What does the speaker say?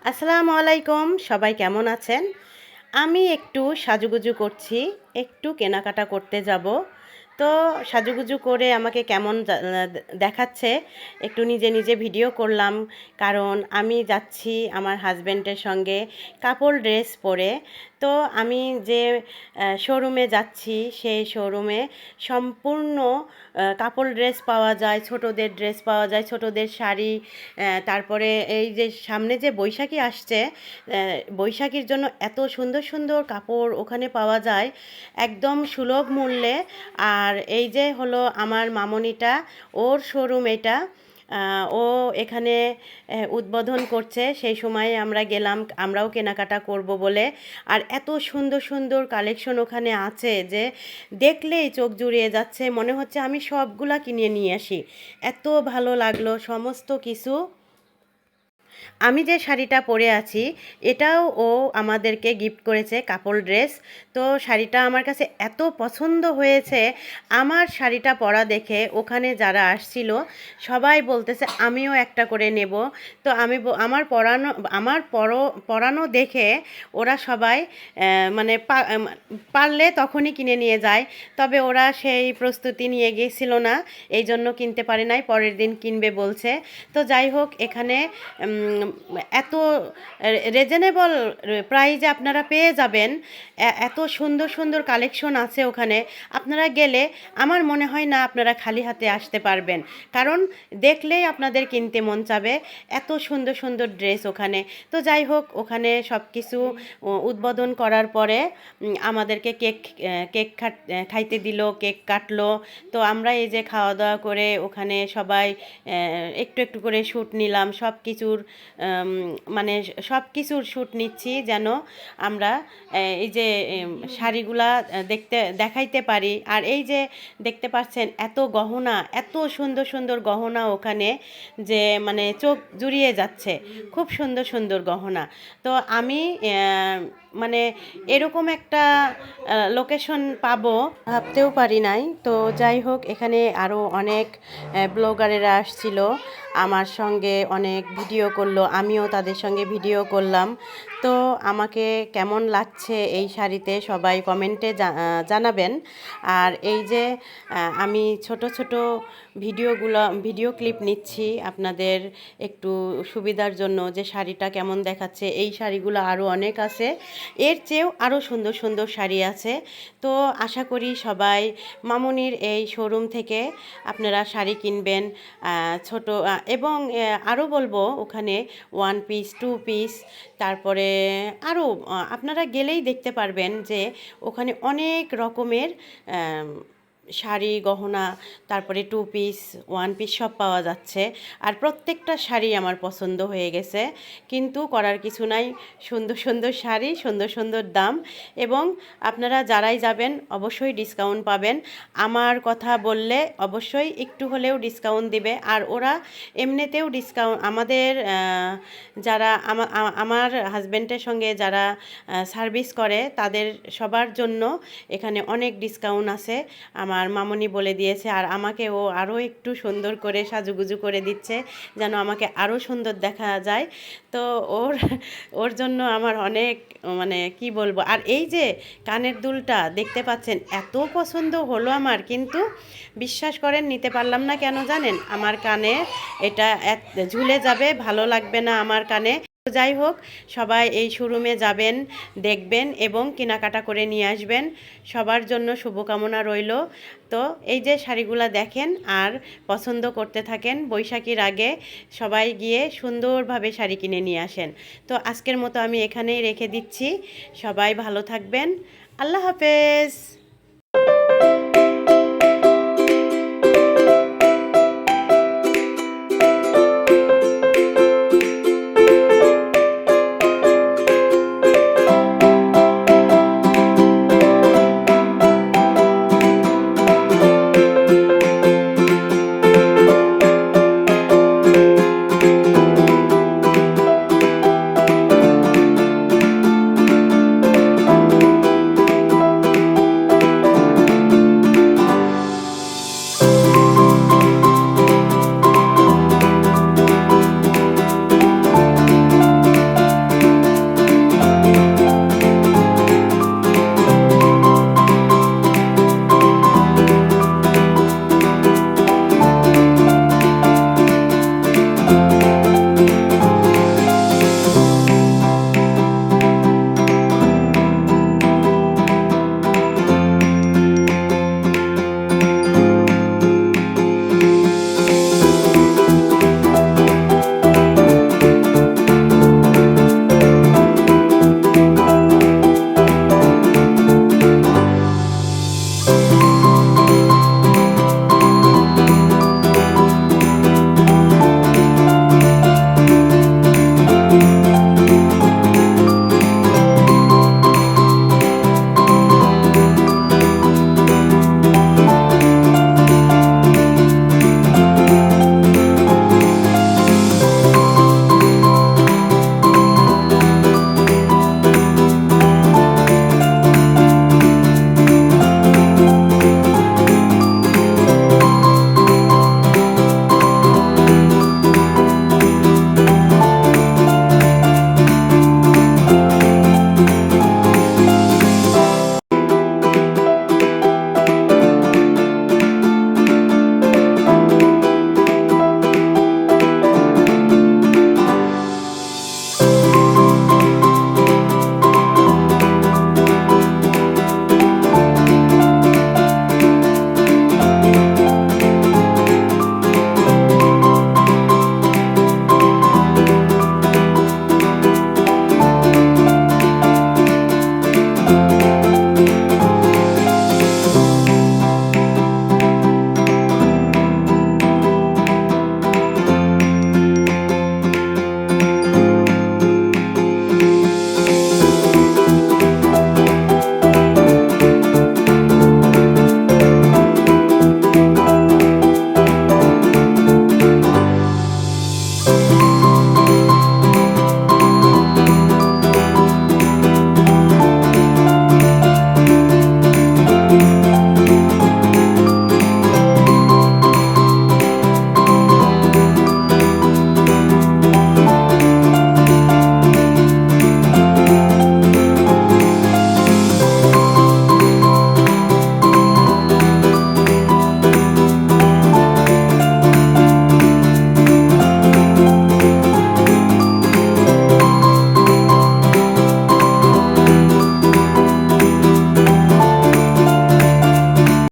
আসসালামু আলাইকুম, সবাই কেমন আছেন? আমি একটু সাজুগুজু করছি, একটু কেনাকাটা করতে যাব। তো সাজুগুজু করে আমাকে কেমন দেখাচ্ছে একটু নিজে নিজে ভিডিও করলাম। কারণ আমি যাচ্ছি আমার হাজব্যান্ডের সঙ্গে কাপড় ড্রেস পরে। তো আমি যে শোরুমে যাচ্ছি সেই শোরুমে সম্পূর্ণ কাপড় ড্রেস পাওয়া যায়, ছোটদের ড্রেস পাওয়া যায়, ছোটদের শাড়ি। তারপরে এই যে সামনে যে বৈশাখী আসছে, বৈশাখীর জন্য এত সুন্দর সুন্দর কাপড় ওখানে পাওয়া যায় একদম সুলভ মূল্যে। আর এই যে হলো আমার মামনিটা, ওর শোরুম এটা। ও এখানে উদ্বোধন করছে, সেই সময় আমরা গেলাম, আমরাও কেনাকাটা করব বলে। আর এত সুন্দর সুন্দর কালেকশন ওখানে আছে যে দেখলেই চোখ জুড়িয়ে যাচ্ছে, মনে হচ্ছে আমি সবগুলা কিনে নিয়ে আসি। এত ভালো লাগলো সমস্ত কিছু। আমি যে শাড়িটা পরে আছি এটাও ও আমাদেরকে গিফট করেছে, কাপড় ড্রেস। তো শাড়িটা আমার কাছে এত পছন্দ হয়েছে, আমার শাড়িটা পরা দেখে ওখানে যারা আসছিল সবাই বলতেছে আমিও একটা করে নেব। তো আমি আমার পরানো দেখে ওরা সবাই মানে পারলে তখনই কিনে নিয়ে যায়। তবে ওরা সেই প্রস্তুতি নিয়ে গিয়েছিল না, এই জন্য কিনতে পারে নাই, পরের দিন কিনবে বলছে। তো যাই হোক, এখানে এত রিজনেবল প্রাইজে আপনারা পেয়ে যাবেন। এত সুন্দর সুন্দর কালেকশন আছে ওখানে, আপনারা গেলে আমার মনে হয় না আপনারা খালি হাতে আসতে পারবেন, কারণ দেখলেই আপনাদের কিনতে মন চাবে, এত সুন্দর সুন্দর ড্রেস ওখানে। তো যাই হোক, ওখানে সব কিছু উদ্বোধন করার পরে আমাদেরকে কেক খাইতে দিল, কেক কাটলো। তো আমরা এই যে খাওয়া দাওয়া করে ওখানে সবাই একটু একটু করে শ্যুট নিলাম, সব কিছুর মানে সব কিছুর শ্যুট নিচ্ছি যেন আমরা এই যে শাড়িগুলা দেখাইতে পারি। আর এই যে দেখতে পাচ্ছেন এত গহনা, এত সুন্দর সুন্দর গহনা ওখানে, যে মানে চোখ জুড়িয়ে যাচ্ছে, খুব সুন্দর সুন্দর গহনা। তো আমি মানে এরকম একটা লোকেশন পাবো ভাবতেও পারি নাই। তো যাই হোক, এখানে আরও অনেক ব্লগারেরা আসছিল, আমার সঙ্গে অনেক ভিডিও করলো, আমিও তাদের সঙ্গে ভিডিও করলাম। তো আমাকে কেমন লাগছে এই শাড়িতে সবাই কমেন্টে জানাবেন। আর এই যে আমি ছোট ছোট ভিডিও ক্লিপ নিচ্ছি আপনাদের একটু সুবিধার জন্য, যে শাড়িটা কেমন দেখাচ্ছে। এই শাড়িগুলো আরও অনেক আছে, এর চেয়েও আরও সুন্দর সুন্দর শাড়ি আছে। তো আশা করি সবাই মামনির এই শোরুম থেকে আপনারা শাড়ি কিনবেন। ছোট এবং আরও বলবো, ওখানে 1 পিস 2 পিস, তারপরে আরও আপনারা গেলেই দেখতে পারবেন যে ওখানে অনেক রকমের শাড়ি, গহনা, তারপরে 2 পিস 1 পিস সব পাওয়া যাচ্ছে। আর প্রত্যেকটা শাড়ি আমার পছন্দ হয়ে গেছে, কিন্তু করার কিছু নাই, সুন্দর সুন্দর শাড়ি, সুন্দর সুন্দর দাম। এবং আপনারা যারাই যাবেন অবশ্যই ডিসকাউন্ট পাবেন, আমার কথা বললে অবশ্যই একটু হলেও ডিসকাউন্ট দিবে। আর ওরা এমনিতেও ডিসকাউন্ট আমাদের যারা আমার হাজব্যান্ডের সঙ্গে যারা সার্ভিস করে তাদের সবার জন্য এখানে অনেক ডিসকাউন্ট আছে, আমার মামনি বলে দিয়েছে। আর আমাকে ও আরও একটু সুন্দর করে সাজুগুজু করে দিচ্ছে যেন আমাকে আরও সুন্দর দেখা যায়। তো ওর জন্য আমার অনেক মানে কি বলবো। আর এই যে কানের দুলটা দেখতে পাচ্ছেন, এত পছন্দ হলো আমার, কিন্তু বিশ্বাস করেন নিতে পারলাম না। কেন জানেন? আমার কানে এটা ঝুলে যাবে, ভালো লাগবে না আমার কানে। যাই হোক, সবাই এই শোরুমে যাবেন, দেখবেন এবং কেনাকাটা করে নিয়ে আসবেন। সবার জন্য শুভকামনা রইল। তো এই যে শাড়িগুলো দেখেন আর পছন্দ করতে থাকেন, বৈশাখীর আগে সবাই গিয়ে সুন্দরভাবে শাড়ি কিনে নিয়ে আসেন। তো আজকের মতো আমি এখানেই রেখে দিচ্ছি, সবাই ভালো থাকবেন, আল্লাহ হাফেজ।